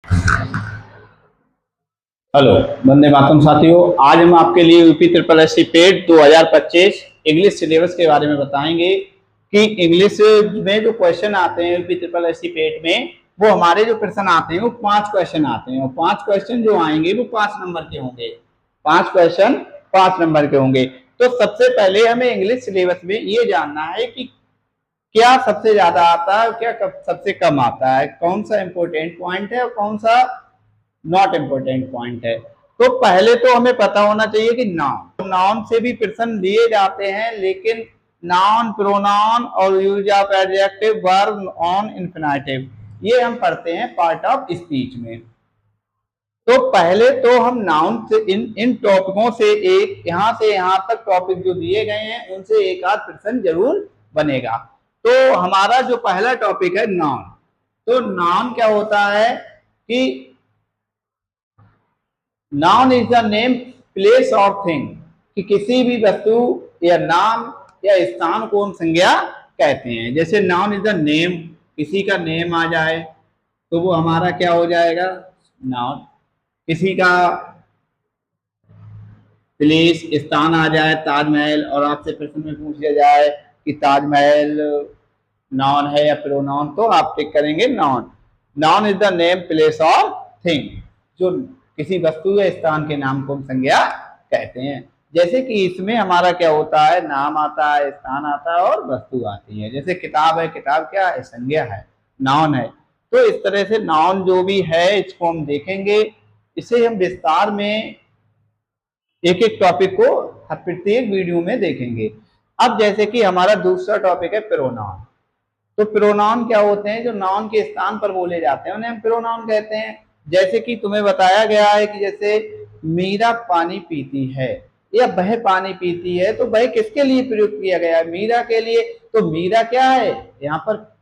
Hello, Vande Mataram साथियों। आज हम आपके लिए UP triple S C PET 2025 English syllabus के बारे में बताएंगे कि इंग्लिश में जो क्वेश्चन आते हैं UP triple S C PET में, वो हमारे जो प्रश्न आते हैं वो 5 क्वेश्चन आते हैं और 5 क्वेश्चन जो आएंगे वो 5 नंबर के होंगे। 5 क्वेश्चन 5 नंबर के होंगे। तो सबसे पहले हमें इंग्लिश सिलेबस में ये जानना है कि क्या सबसे ज्यादा आता है, क्या सबसे कम आता है, कौन सा इंपॉर्टेंट पॉइंट है और कौन सा नॉट इम्पोर्टेंट पॉइंट है। तो पहले तो हमें पता होना चाहिए कि नाउन से भी प्रश्न लिए जाते हैं, लेकिन नाउन, प्रोनाउन और use of adjective, verb, on, infinitive, ये हम पढ़ते हैं पार्ट ऑफ स्पीच में। तो पहले तो हम नाउन से इन टॉपिकों से एक यहां से यहां तक टॉपिक जो दिए गए हैं उनसे एक आध प्रश्न जरूर बनेगा। तो हमारा जो पहला टॉपिक है नाउन। तो नाउन क्या होता है कि noun is the name, place और थिंग, कि किसी भी वस्तु या नाम या स्थान को हम संज्ञा कहते हैं। जैसे नाउन इज द नेम, किसी का नेम आ जाए तो वो हमारा क्या हो जाएगा, नाउन। किसी का प्लेस, स्थान आ जाए, ताजमहल, और आपसे प्रश्न में पूछ लिया जाए कि ताजमहल नाउन है या प्रोनाउन, तो आप टिक करेंगे noun. Noun is the name, place और थिंग, जो किसी वस्तु या स्थान के नाम को हम संज्ञा कहते हैं। जैसे कि इसमें हमारा क्या होता है, नाम आता है, स्थान आता है और वस्तु आती है। जैसे किताब है, किताब क्या है, संज्ञा है, नाउन है। तो इस तरह से नाउन जो भी है इसको हम देखेंगे। इसे हम विस्तार में एक एक टॉपिक को प्रत्येक वीडियो में देखेंगे। अब जैसे कि हमारा दूसरा टॉपिक है प्रोनाउन। तो प्रोनाउन क्या होते हैं, जो नाउन के स्थान पर बोले जाते हैं उन्हें हम प्रोनाउन कहते हैं। जैसे कि तुम्हें बताया गया है कि जैसे मीरा पानी पीती है या वह पानी पीती है, तो वह किसके लिए प्रयुक्त किया गया है, मीरा के लिए। तो मीरा क्या है, यहाँ पर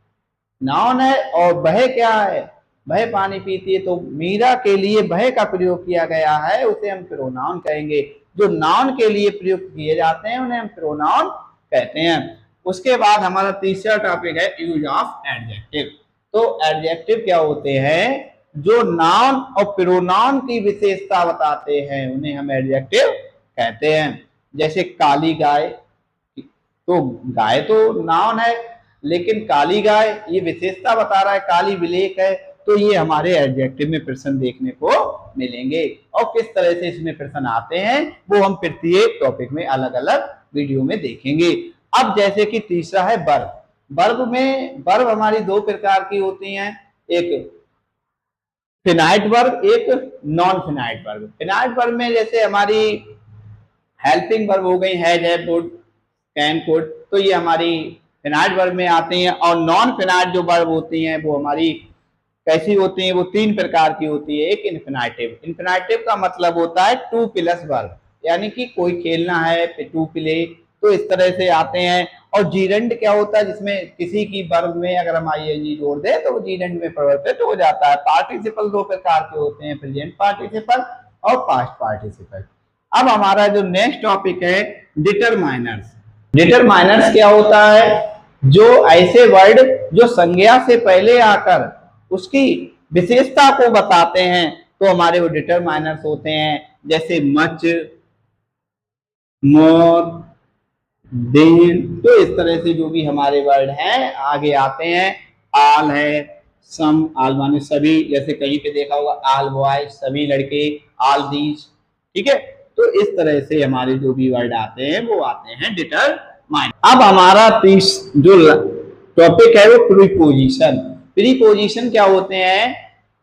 नाउन है, और वह क्या है, वह पानी पीती है। तो मीरा के लिए वह का प्रयोग किया गया है, उसे हम प्रोनाउन कहेंगे। जो नाउन के लिए प्रयुक्त किए जाते हैं उन्हें हम प्रोनाउन कहते हैं। उसके बाद हमारा तीसरा टॉपिक है यूज ऑफ एडजेक्टिव। तो एडजेक्टिव क्या होते हैं, जो नाउन और प्रोनाउन की विशेषता बताते हैं उन्हें हम एडजेक्टिव कहते हैं। जैसे काली गाय, तो गाय तो नाउन है, लेकिन काली गाय ये विशेषता बता रहा है, काली ब्लैक है, तो ये हमारे एडजेक्टिव में प्रश्न देखने को मिलेंगे। और किस तरह से इसमें प्रश्न आते हैं वो हम प्रत्येक टॉपिक में अलग अलग वीडियो में देखेंगे। अब जैसे कि तीसरा है वर्ब। वर्ब हमारी दो प्रकार की होती हैं, एक फिनाइट वर्ब, एक non finite verb. Finite verb में जैसे हमारी हेल्पिंग वर्ब हो गई, has, have, would, can, could, तो ये हमारी फिनाइट वर्ब में आती हैं। और नॉन फिनाइट जो वर्ब होती हैं वो हमारी कैसी होती हैं, वो 3 प्रकार की होती है। एक इन्फिनेटिव। इन्फिनेटिव का मतलब होता है टू प्लस वर्ब, यानी कि कोई खेलना है टू प्ले, तो इस तरह से आते हैं। और जीरेंड क्या होता है, जिसमें किसी की वर्ब में अगर हम आईएनजी जोड़ दें तो वो जीरेंड में परिवर्तित हो जाता है। पार्टिसिपल 2 प्रकार के होते हैं, प्रेजेंट पार्टिसिपल और पास्ट पार्टिसिपल। अब हमारा जो नेक्स्ट टॉपिक है डिटरमाइनर्स। डिटरमाइनर्स क्या होता है, जो ऐसे वर्ड जो संज्ञा से पहले आकर उसकी विशेषता को बताते हैं, तो हमारे वो डिटरमाइनर्स होते हैं। जैसे मच, मोर, देन, तो इस तरह से जो भी हमारे वर्ड हैं आगे आते हैं। आल है, सम, आल माने सभी, जैसे कहीं पे देखा होगा आल बॉय, सभी लड़के, आल दीज, ठीक है। तो इस तरह से हमारे जो भी वर्ड आते हैं वो आते हैं डिटरमाइनर। अब हमारा जो टॉपिक है वो प्रीपोजिशन। प्रीपोजिशन क्या होते हैं,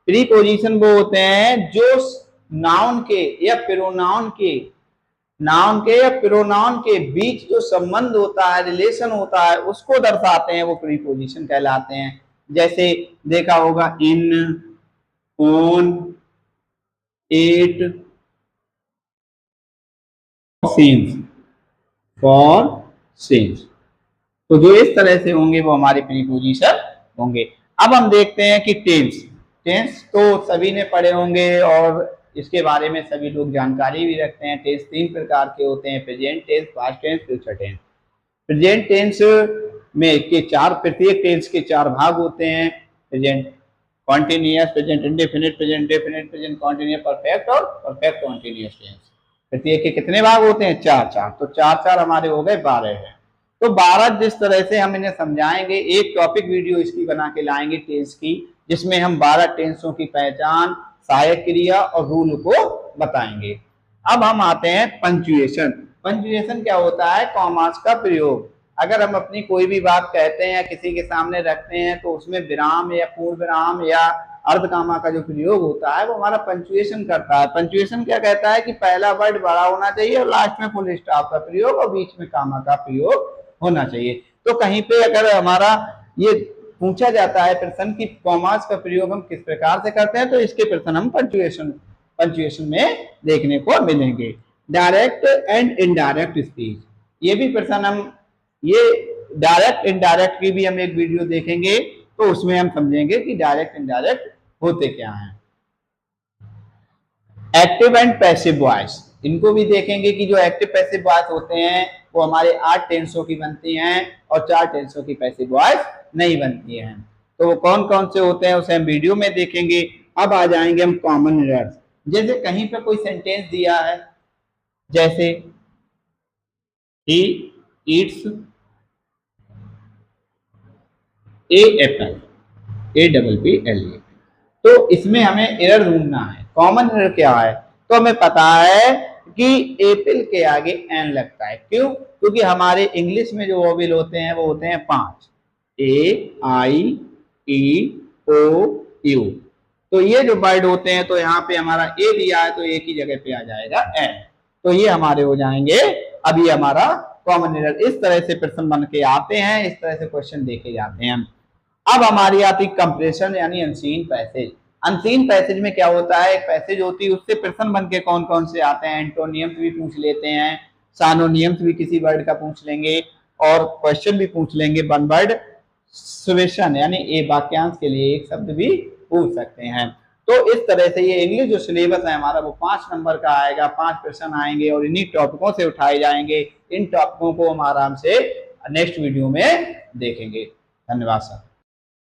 प्रीपोजिशन वो होते हैं जो नाउन के या प्रोनाउन के बीच जो संबंध होता है, रिलेशन होता है, उसको दर्शाते हैं, वो प्रीपोजिशन कहलाते हैं। जैसे देखा होगा in, on, at, since, for, since, तो जो इस तरह से होंगे वो हमारे प्रीपोजिशन होंगे। अब हम देखते हैं कि टेंस। टेंस तो सभी ने पढ़े होंगे और इसके बारे में सभी लोग जानकारी भी रखते हैं। टेंस 3 प्रकार के होते हैं, present tense, past tense, future tense. Present tense में प्रत्येक टेंस के 4 भाग होते हैं। Present continuous, present indefinite, present definite, present continuous perfect और परफेक्ट कॉन्टिन्यूअस टेंस। प्रत्येक के कितने भाग होते हैं? 4 4। तो 4 4 हमारे हो गए 12 है। तो 12 जिस तरह से हम इन्हें समझाएंगे, एक टॉपिक वीडियो इसकी बना के लाएंगे टेंस की, जिसमें हम 12 टेंसों की पहचान, सहायक क्रिया और रूल को बताएंगे। अब हम आते हैं पंक्चुएशन। पंक्चुएशन क्या होता है? कॉमास का प्रयोग। अगर हम अपनी कोई भी बात कहते हैं या किसी के सामने रखते हैं तो उसमें विराम या पूर्ण विराम या अर्धकामा का जो प्रयोग होता है वो हमारा पंक्चुएशन करता है। पंक्चुएशन क्या कहता है कि पहला वर्ड बड़ा होना चाहिए और लास्ट में फुल स्टॉप का प्रयोग और बीच में कामा का प्रयोग होना चाहिए। तो कहीं पे अगर हमारा ये पूछा जाता है प्रश्न की कॉमास का प्रयोग हम किस प्रकार से करते हैं, तो इसके प्रश्न हम पंक्चुएशन में देखने को मिलेंगे। डायरेक्ट एंड इनडायरेक्ट स्पीच, ये भी प्रश्न हम, ये डायरेक्ट इनडायरेक्ट की भी हम एक वीडियो देखेंगे, तो उसमें हम समझेंगे कि डायरेक्ट इनडायरेक्ट होते क्या हैं। एक्टिव एंड पैसिव वॉइस, इनको भी देखेंगे कि जो एक्टिव पैसिव वॉइस होते हैं वो हमारे 8 टेंसों की बनती हैं और 4 टेंसों की पैसिव वॉइस नहीं बनती हैं। तो वो कौन कौन से होते हैं उसे हम वीडियो में देखेंगे। अब आ जाएंगे हम कॉमन एरर्स। जैसे कहीं पे कोई सेंटेंस दिया है, जैसे he eats a Apple, APPLE, तो इसमें हमें एरर ढूंढना है। कॉमन एरर क्या है? तो हमें पता है कि एप्पल के आगे एन लगता है। क्यों? क्योंकि हमारे इंग्लिश में जो वोवेल होते हैं वो होते हैं 5, AIEOU। तो ये जो वर्ड होते हैं, तो यहाँ पे हमारा ए दिया है तो एक ही जगह पे आ जाएगा एन, तो ये हमारे हो जाएंगे। अब ये हमारा कॉमन एरर। इस तरह से प्रश्न बन के आते हैं, इस तरह से क्वेश्चन देखे जाते हैं। अब हमारी आती कंप्रेशन यानी अनसीन पैसेज। अनसीन पैसेज में क्या होता है? एक पैसेज होती है, उससे प्रश्न बन के कौन कौन से आते हैं? एंटोनियम्स भी पूछ लेते हैं, सानोनियम्स भी किसी वर्ड का पूछ लेंगे और क्वेश्चन भी पूछ लेंगे। वन वर्ड सब्स्टिट्यूशन यानी ए वाक्यांश के लिए एक शब्द भी पूछ सकते हैं। तो इस तरह से ये इंग्लिश जो सिलेबस है हमारा वो 5 नंबर का आएगा, 5 प्रश्न आएंगे और इन्हीं टॉपिकों से उठाए जाएंगे। इन टॉपिकों को हम आराम से नेक्स्ट वीडियो में देखेंगे। धन्यवाद सर।